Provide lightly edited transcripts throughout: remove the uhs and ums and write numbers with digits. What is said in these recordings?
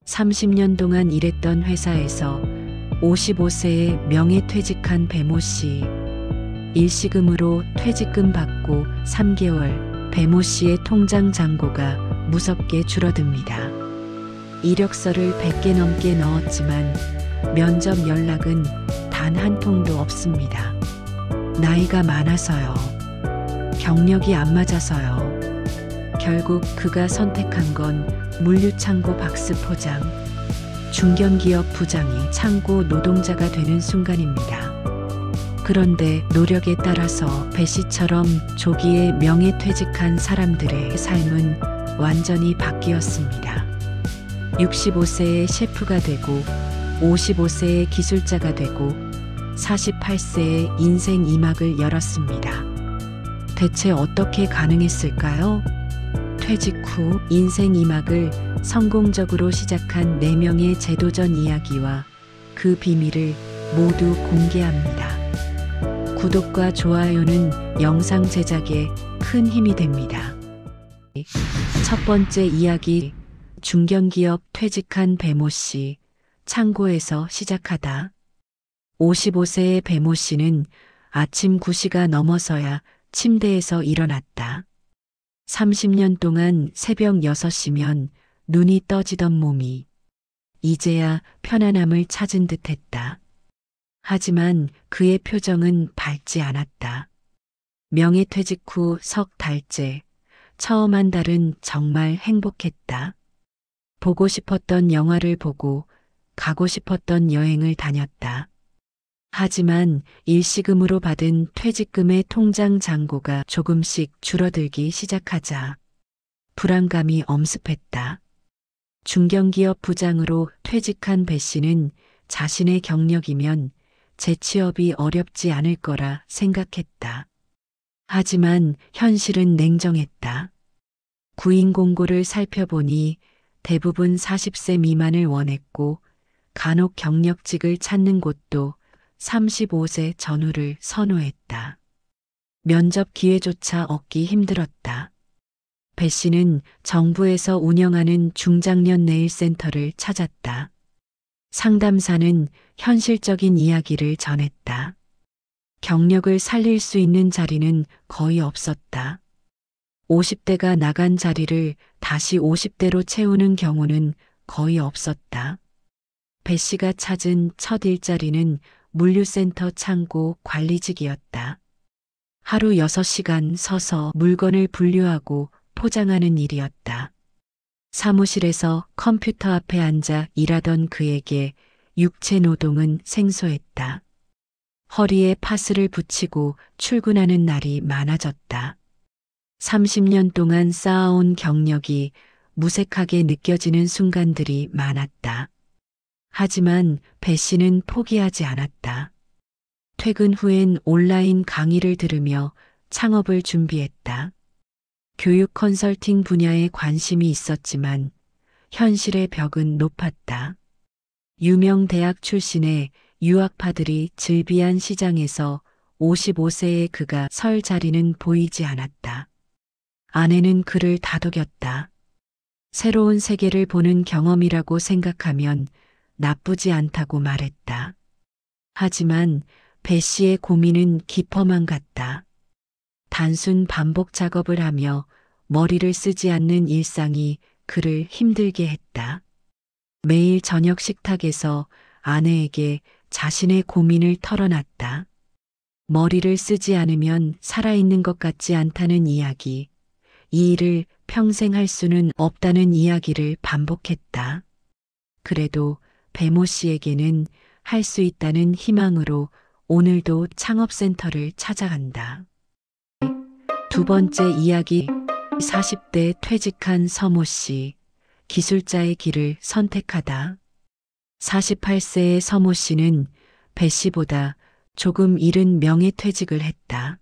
30년 동안 일했던 회사에서 55세에 명예퇴직한 배모 씨. 일시금으로 퇴직금 받고 3개월 배모 씨의 통장 잔고가 무섭게 줄어듭니다. 이력서를 100개 넘게 넣었지만 면접 연락은 단 한 통도 없습니다. 나이가 많아서요. 경력이 안 맞아서요. 결국 그가 선택한 건 물류창고 박스 포장. 중견기업 부장이 창고 노동자가 되는 순간입니다. 그런데 노력에 따라서 배 씨처럼 조기에 명예퇴직한 사람들의 삶은 완전히 바뀌었습니다. 65세에 셰프가 되고 55세에 기술자가 되고 48세에 인생 2막을 열었습니다. 대체 어떻게 가능했을까요? 퇴직 후 인생 2막을 성공적으로 시작한 4명의 재도전 이야기와 그 비밀을 모두 공개합니다. 구독과 좋아요는 영상 제작에 큰 힘이 됩니다. 첫 번째 이야기, 중견기업 퇴직한 배모 씨, 창고에서 시작하다. 55세의 배모 씨는 아침 9시가 넘어서야 침대에서 일어났다. 30년 동안 새벽 6시면 눈이 떠지던 몸이 이제야 편안함을 찾은 듯했다. 하지만 그의 표정은 밝지 않았다. 명예퇴직 후 석 달째, 처음 한 달은 정말 행복했다. 보고 싶었던 영화를 보고 가고 싶었던 여행을 다녔다. 하지만 일시금으로 받은 퇴직금의 통장 잔고가 조금씩 줄어들기 시작하자 불안감이 엄습했다. 중견기업 부장으로 퇴직한 배 씨는 자신의 경력이면 재취업이 어렵지 않을 거라 생각했다. 하지만 현실은 냉정했다. 구인 공고를 살펴보니 대부분 40세 미만을 원했고 간혹 경력직을 찾는 곳도 35세 전후를 선호했다. 면접 기회조차 얻기 힘들었다. 배 씨는 정부에서 운영하는 중장년 네일센터를 찾았다. 상담사는 현실적인 이야기를 전했다. 경력을 살릴 수 있는 자리는 거의 없었다. 50대가 나간 자리를 다시 50대로 채우는 경우는 거의 없었다. 배 씨가 찾은 첫 일자리는 물류센터 창고 관리직이었다. 하루 6시간 서서 물건을 분류하고 포장하는 일이었다. 사무실에서 컴퓨터 앞에 앉아 일하던 그에게 육체 노동은 생소했다. 허리에 파스를 붙이고 출근하는 날이 많아졌다. 30년 동안 쌓아온 경력이 무색하게 느껴지는 순간들이 많았다. 하지만 배 씨는 포기하지 않았다. 퇴근 후엔 온라인 강의를 들으며 창업을 준비했다. 교육 컨설팅 분야에 관심이 있었지만 현실의 벽은 높았다. 유명 대학 출신의 유학파들이 즐비한 시장에서 55세의 그가 설 자리는 보이지 않았다. 아내는 그를 다독였다. 새로운 세계를 보는 경험이라고 생각하면 나쁘지 않다고 말했다. 하지만 배 씨의 고민은 깊어만 갔다. 단순 반복 작업을 하며 머리를 쓰지 않는 일상이 그를 힘들게 했다. 매일 저녁 식탁에서 아내에게 자신의 고민을 털어놨다. 머리를 쓰지 않으면 살아있는 것 같지 않다는 이야기, 이 일을 평생 할 수는 없다는 이야기를 반복했다. 그래도 배모 씨에게는 할 수 있다는 희망으로 오늘도 창업센터를 찾아간다. 두 번째 이야기, 40대 퇴직한 서모 씨, 기술자의 길을 선택하다. 48세의 서모 씨는 배 씨보다 조금 이른 명예퇴직을 했다.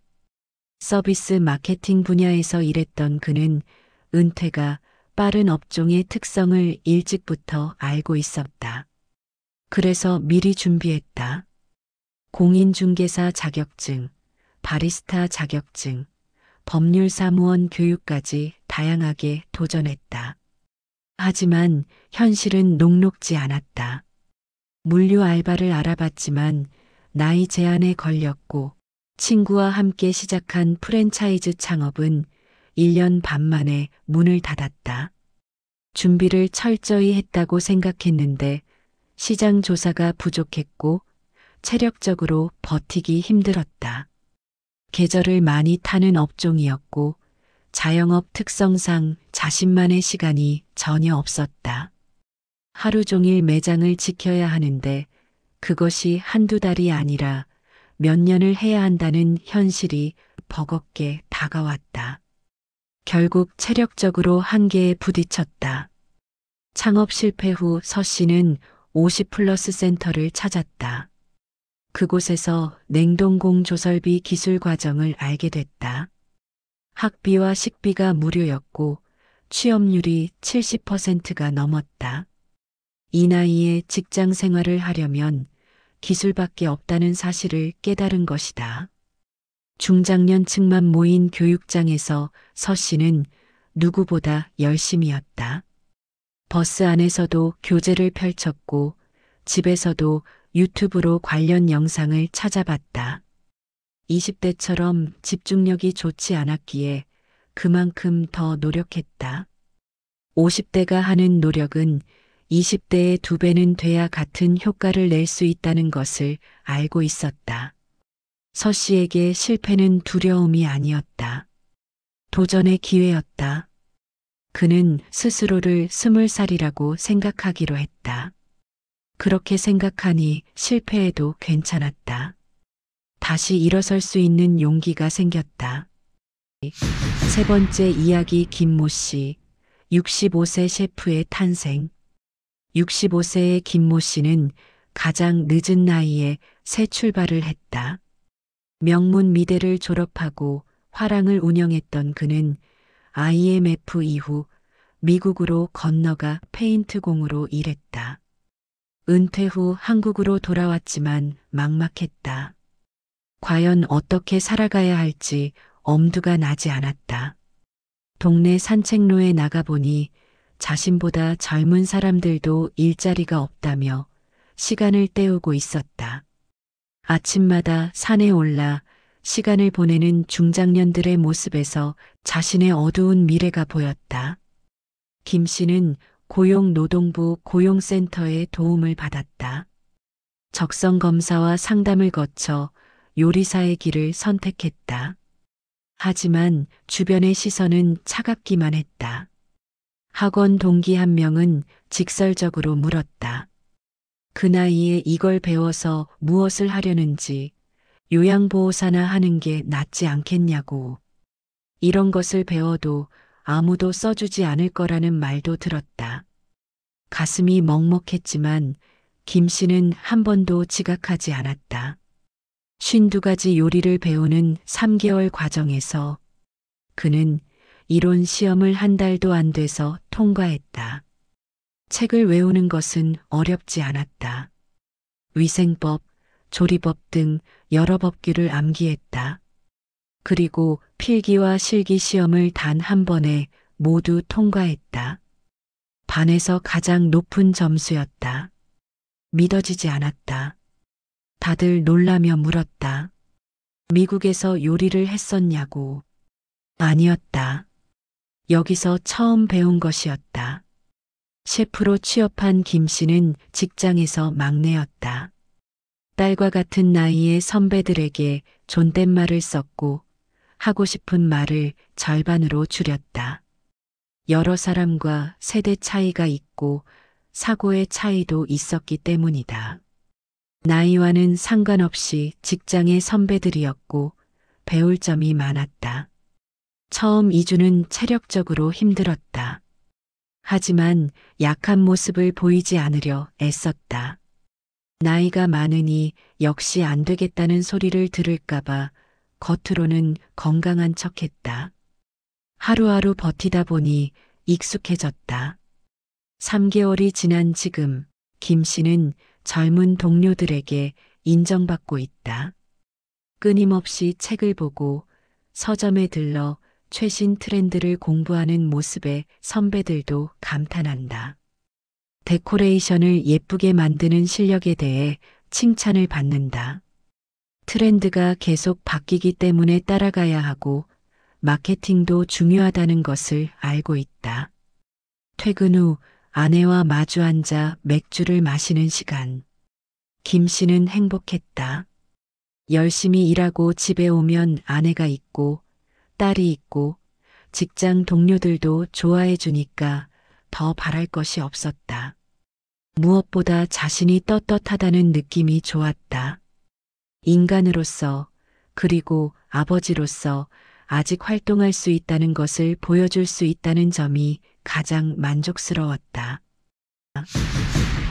서비스 마케팅 분야에서 일했던 그는 은퇴가 빠른 업종의 특성을 일찍부터 알고 있었다. 그래서 미리 준비했다. 공인중개사 자격증, 바리스타 자격증, 법률사무원 교육까지 다양하게 도전했다. 하지만 현실은 녹록지 않았다. 물류 알바를 알아봤지만 나이 제한에 걸렸고 친구와 함께 시작한 프랜차이즈 창업은 1년 반 만에 문을 닫았다. 준비를 철저히 했다고 생각했는데 시장 조사가 부족했고 체력적으로 버티기 힘들었다. 계절을 많이 타는 업종이었고 자영업 특성상 자신만의 시간이 전혀 없었다. 하루 종일 매장을 지켜야 하는데 그것이 한두 달이 아니라 몇 년을 해야 한다는 현실이 버겁게 다가왔다. 결국 체력적으로 한계에 부딪혔다. 창업 실패 후 서 씨는 50플러스 센터를 찾았다. 그곳에서 냉동공 조설비 기술 과정을 알게 됐다. 학비와 식비가 무료였고 취업률이 70%가 넘었다. 이 나이에 직장 생활을 하려면 기술밖에 없다는 사실을 깨달은 것이다. 중장년층만 모인 교육장에서 서 씨는 누구보다 열심이었다. 버스 안에서도 교재를 펼쳤고 집에서도 유튜브로 관련 영상을 찾아봤다. 20대처럼 집중력이 좋지 않았기에 그만큼 더 노력했다. 50대가 하는 노력은 20대의 2배는 돼야 같은 효과를 낼 수 있다는 것을 알고 있었다. 서 씨에게 실패는 두려움이 아니었다. 도전의 기회였다. 그는 스스로를 20살이라고 생각하기로 했다. 그렇게 생각하니 실패해도 괜찮았다. 다시 일어설 수 있는 용기가 생겼다. 세 번째 이야기 김모 씨, 65세 셰프의 탄생. 65세의 김모 씨는 가장 늦은 나이에 새 출발을 했다. 명문 미대를 졸업하고 화랑을 운영했던 그는 IMF 이후 미국으로 건너가 페인트공으로 일했다. 은퇴 후 한국으로 돌아왔지만 막막했다. 과연 어떻게 살아가야 할지 엄두가 나지 않았다. 동네 산책로에 나가보니 자신보다 젊은 사람들도 일자리가 없다며 시간을 때우고 있었다. 아침마다 산에 올라 시간을 보내는 중장년들의 모습에서 자신의 어두운 미래가 보였다. 김 씨는 고용노동부 고용센터의 도움을 받았다. 적성 검사와 상담을 거쳐 요리사의 길을 선택했다. 하지만 주변의 시선은 차갑기만 했다. 학원 동기 한 명은 직설적으로 물었다. 그 나이에 이걸 배워서 무엇을 하려는지 요양보호사나 하는 게 낫지 않겠냐고. 이런 것을 배워도 아무도 써주지 않을 거라는 말도 들었다. 가슴이 먹먹했지만 김 씨는 한 번도 지각하지 않았다. 52가지 요리를 배우는 3개월 과정에서 그는 이론 시험을 한 달도 안 돼서 통과했다. 책을 외우는 것은 어렵지 않았다. 위생법, 조리법 등 여러 법규를 암기했다. 그리고 필기와 실기 시험을 단 한 번에 모두 통과했다. 반에서 가장 높은 점수였다. 믿어지지 않았다. 다들 놀라며 물었다. 미국에서 요리를 했었냐고. 아니었다. 여기서 처음 배운 것이었다. 셰프로 취업한 김 씨는 직장에서 막내였다. 딸과 같은 나이의 선배들에게 존댓말을 썼고 하고 싶은 말을 절반으로 줄였다. 여러 사람과 세대 차이가 있고 사고의 차이도 있었기 때문이다. 나이와는 상관없이 직장의 선배들이었고 배울 점이 많았다. 처음 2주는 체력적으로 힘들었다. 하지만 약한 모습을 보이지 않으려 애썼다. 나이가 많으니 역시 안 되겠다는 소리를 들을까봐 겉으로는 건강한 척했다. 하루하루 버티다 보니 익숙해졌다. 3개월이 지난 지금 김 씨는 젊은 동료들에게 인정받고 있다. 끊임없이 책을 보고 서점에 들러 최신 트렌드를 공부하는 모습에 선배들도 감탄한다. 데코레이션을 예쁘게 만드는 실력에 대해 칭찬을 받는다. 트렌드가 계속 바뀌기 때문에 따라가야 하고 마케팅도 중요하다는 것을 알고 있다. 퇴근 후 아내와 마주 앉아 맥주를 마시는 시간. 김 씨는 행복했다. 열심히 일하고 집에 오면 아내가 있고 딸이 있고 직장 동료들도 좋아해 주니까 더 바랄 것이 없었다. 무엇보다 자신이 떳떳하다는 느낌이 좋았다. 인간으로서 그리고 아버지로서 아직 활동할 수 있다는 것을 보여줄 수 있다는 점이 가장 만족스러웠다.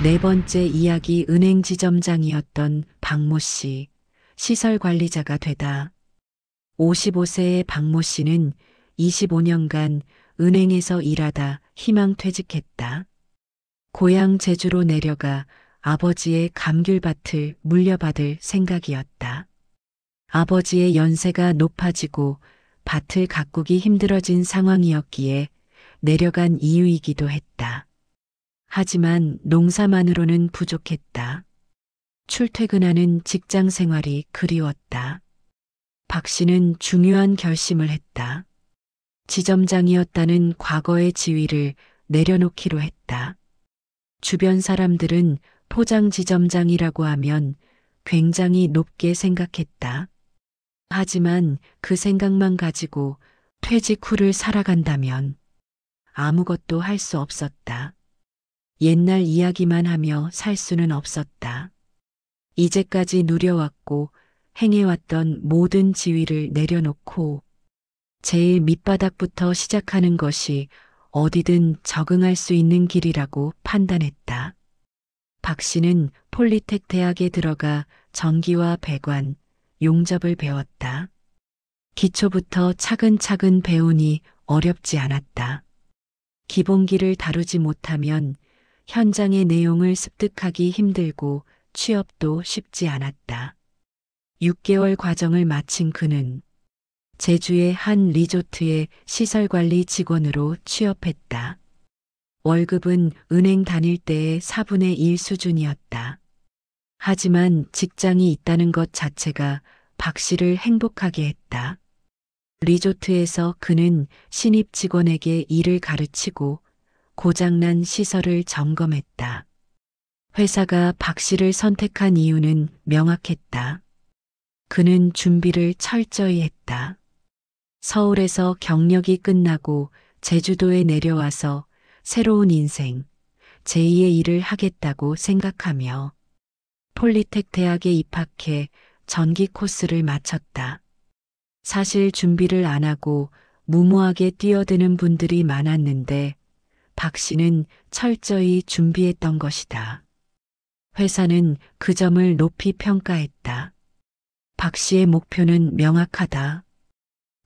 네 번째 이야기 은행 지점장이었던 박모 씨, 시설 관리자가 되다. 55세의 박모 씨는 25년간 은행에서 일하다 희망퇴직했다. 고향 제주로 내려가 아버지의 감귤밭을 물려받을 생각이었다. 아버지의 연세가 높아지고 밭을 가꾸기 힘들어진 상황이었기에 내려간 이유이기도 했다. 하지만 농사만으로는 부족했다. 출퇴근하는 직장 생활이 그리웠다. 박 씨는 중요한 결심을 했다. 지점장이었다는 과거의 지위를 내려놓기로 했다. 주변 사람들은 포장 지점장이라고 하면 굉장히 높게 생각했다. 하지만 그 생각만 가지고 퇴직 후를 살아간다면 아무것도 할 수 없었다. 옛날 이야기만 하며 살 수는 없었다. 이제까지 누려왔고 행해왔던 모든 지위를 내려놓고 제일 밑바닥부터 시작하는 것이 어디든 적응할 수 있는 길이라고 판단했다. 박 씨는 폴리텍 대학에 들어가 전기와 배관, 용접을 배웠다. 기초부터 차근차근 배우니 어렵지 않았다. 기본기를 다루지 못하면 현장의 내용을 습득하기 힘들고 취업도 쉽지 않았다. 6개월 과정을 마친 그는 제주의 한 리조트의 시설관리 직원으로 취업했다. 월급은 은행 다닐 때의 4분의 1 수준이었다. 하지만 직장이 있다는 것 자체가 박 씨를 행복하게 했다. 리조트에서 그는 신입 직원에게 일을 가르치고 고장난 시설을 점검했다. 회사가 박 씨를 선택한 이유는 명확했다. 그는 준비를 철저히 했다. 서울에서 경력이 끝나고 제주도에 내려와서 새로운 인생, 제2의 일을 하겠다고 생각하며 폴리텍 대학에 입학해 전기 코스를 마쳤다. 사실 준비를 안 하고 무모하게 뛰어드는 분들이 많았는데 박 씨는 철저히 준비했던 것이다. 회사는 그 점을 높이 평가했다. 박 씨의 목표는 명확하다.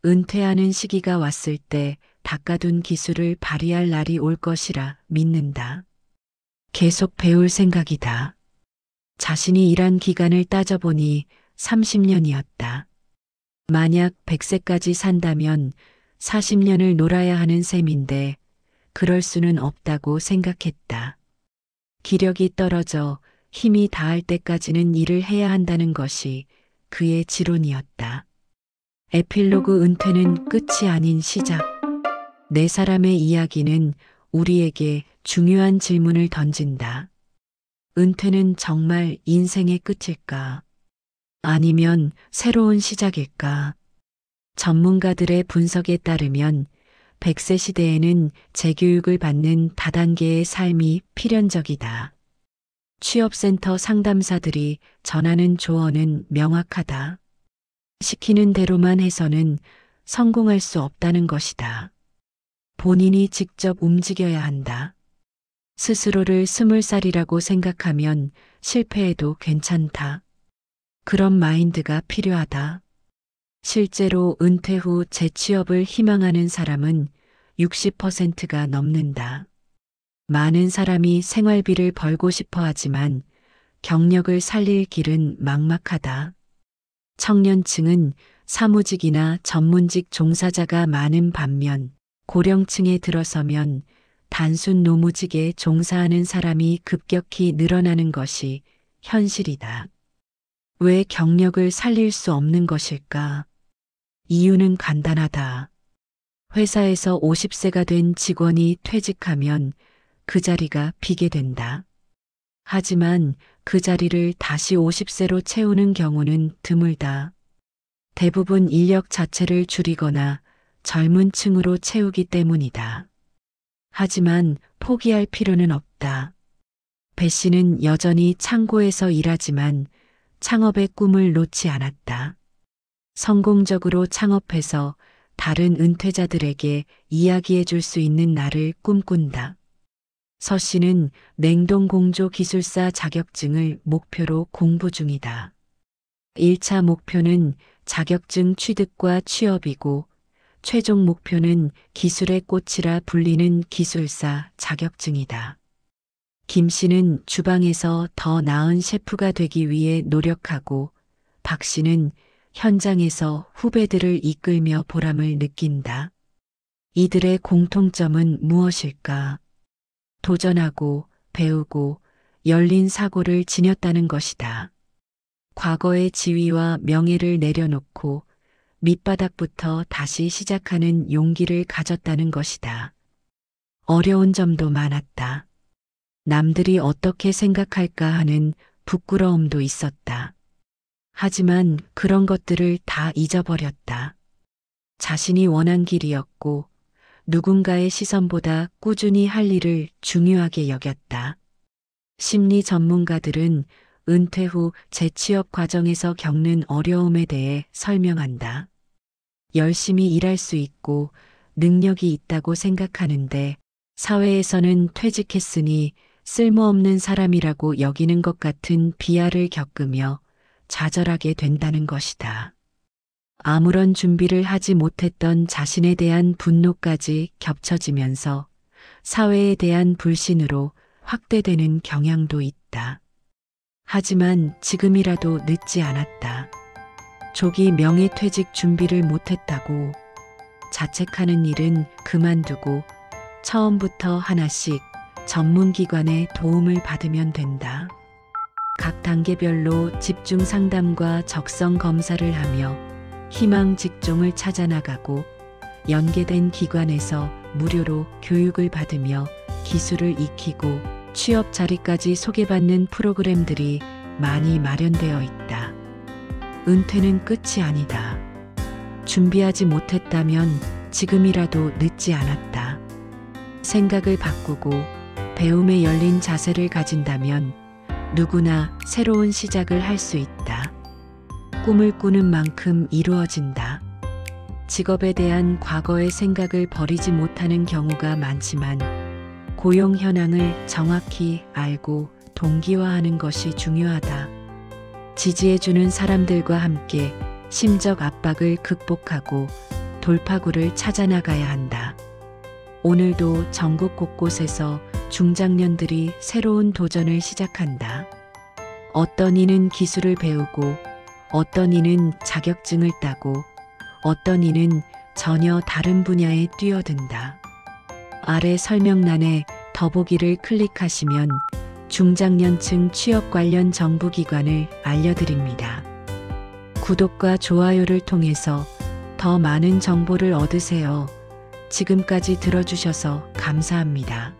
은퇴하는 시기가 왔을 때 닦아둔 기술을 발휘할 날이 올 것이라 믿는다. 계속 배울 생각이다. 자신이 일한 기간을 따져보니 30년이었다. 만약 100세까지 산다면 40년을 놀아야 하는 셈인데 그럴 수는 없다고 생각했다. 기력이 떨어져 힘이 다할 때까지는 일을 해야 한다는 것이 그의 지론이었다. 에필로그 은퇴는 끝이 아닌 시작. 네 사람의 이야기는 우리에게 중요한 질문을 던진다. 은퇴는 정말 인생의 끝일까? 아니면 새로운 시작일까? 전문가들의 분석에 따르면 100세 시대에는 재교육을 받는 다단계의 삶이 필연적이다. 취업센터 상담사들이 전하는 조언은 명확하다. 시키는 대로만 해서는 성공할 수 없다는 것이다. 본인이 직접 움직여야 한다. 스스로를 20살이라고 생각하면 실패해도 괜찮다. 그런 마인드가 필요하다. 실제로 은퇴 후 재취업을 희망하는 사람은 60%가 넘는다. 많은 사람이 생활비를 벌고 싶어 하지만 경력을 살릴 길은 막막하다. 청년층은 사무직이나 전문직 종사자가 많은 반면 고령층에 들어서면 단순 노무직에 종사하는 사람이 급격히 늘어나는 것이 현실이다. 왜 경력을 살릴 수 없는 것일까? 이유는 간단하다. 회사에서 50세가 된 직원이 퇴직하면 그 자리가 비게 된다. 하지만 그 자리를 다시 50세로 채우는 경우는 드물다. 대부분 인력 자체를 줄이거나 젊은 층으로 채우기 때문이다. 하지만 포기할 필요는 없다. 배 씨는 여전히 창고에서 일하지만 창업의 꿈을 놓지 않았다. 성공적으로 창업해서 다른 은퇴자들에게 이야기해 줄 수 있는 날을 꿈꾼다. 서 씨는 냉동공조 기술사 자격증을 목표로 공부 중이다. 1차 목표는 자격증 취득과 취업이고 최종 목표는 기술의 꽃이라 불리는 기술사 자격증이다. 김 씨는 주방에서 더 나은 셰프가 되기 위해 노력하고 박 씨는 현장에서 후배들을 이끌며 보람을 느낀다. 이들의 공통점은 무엇일까? 도전하고 배우고 열린 사고를 지녔다는 것이다. 과거의 지위와 명예를 내려놓고 밑바닥부터 다시 시작하는 용기를 가졌다는 것이다. 어려운 점도 많았다. 남들이 어떻게 생각할까 하는 부끄러움도 있었다. 하지만 그런 것들을 다 잊어버렸다. 자신이 원한 길이었고 누군가의 시선보다 꾸준히 할 일을 중요하게 여겼다. 심리 전문가들은 은퇴 후 재취업 과정에서 겪는 어려움에 대해 설명한다. 열심히 일할 수 있고 능력이 있다고 생각하는데 사회에서는 퇴직했으니 쓸모없는 사람이라고 여기는 것 같은 비하를 겪으며 좌절하게 된다는 것이다. 아무런 준비를 하지 못했던 자신에 대한 분노까지 겹쳐지면서 사회에 대한 불신으로 확대되는 경향도 있다. 하지만 지금이라도 늦지 않았다. 조기 명예퇴직 준비를 못했다고 자책하는 일은 그만두고 처음부터 하나씩 전문기관의 도움을 받으면 된다. 각 단계별로 집중 상담과 적성 검사를 하며 희망 직종을 찾아 나가고 연계된 기관에서 무료로 교육을 받으며 기술을 익히고 취업 자리까지 소개받는 프로그램들이 많이 마련되어 있다. 은퇴는 끝이 아니다. 준비하지 못했다면 지금이라도 늦지 않았다. 생각을 바꾸고 배움에 열린 자세를 가진다면 누구나 새로운 시작을 할 수 있다. 꿈을 꾸는 만큼 이루어진다. 직업에 대한 과거의 생각을 버리지 못하는 경우가 많지만 고용 현황을 정확히 알고 동기화하는 것이 중요하다. 지지해주는 사람들과 함께 심적 압박을 극복하고 돌파구를 찾아 나가야 한다. 오늘도 전국 곳곳에서 중장년들이 새로운 도전을 시작한다. 어떤 이는 기술을 배우고 어떤 이는 자격증을 따고 어떤 이는 전혀 다른 분야에 뛰어든다. 아래 설명란에 더보기를 클릭하시면 중장년층 취업 관련 정보기관을 알려드립니다. 구독과 좋아요를 통해서 더 많은 정보를 얻으세요. 지금까지 들어주셔서 감사합니다.